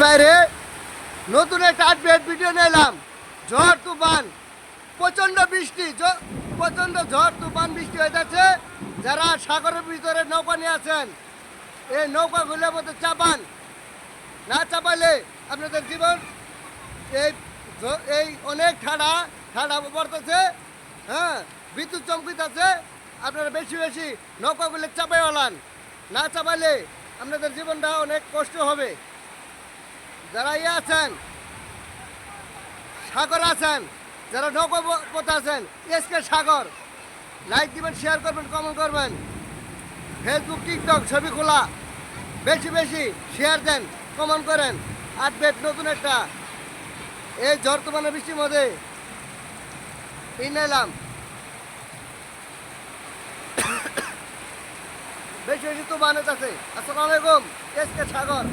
বাইরে নতুন একটা আপডেট ভিডিও নিলাম। ঝড় তুফান, প্রচণ্ড বৃষ্টি, প্রচণ্ড ঝড় তুফান বৃষ্টি হয়ে যাচ্ছে। যারা সাগরের ভিতরে নৌকা নিয়ে আছেন, এই নৌকাগুলোর মধ্যে চাপান, না চাপাইলে আপনাদের জীবন এই এই অনেক ঠাডা ঠাডা পড়তেছে। হ্যাঁ, বিদ্যুৎ চমকিত আছে। আপনারা বেশি বেশি নৌকাগুলো চাপাই ওলান, না চাপাইলে আপনাদের জীবনটা অনেক কষ্ট হবে। যারা ইয়ে আছেন, সাগর আছেন, যারা নৌকা পথে আছেন, এসকে সাগর লাইক দিবেন, শেয়ার করবেন, কমেন্ট করবেন। ফেসবুক, টিকটক ছবি খোলা, বেশি বেশি শেয়ার দেন, কমেন্ট করেন। আপডেট নতুন একটা এই ঝড় তুফানের বৃষ্টির মধ্যে নিলাম। বেশি বেশি তুফান আছে। আসসালামু আলাইকুম, এসকে সাগর।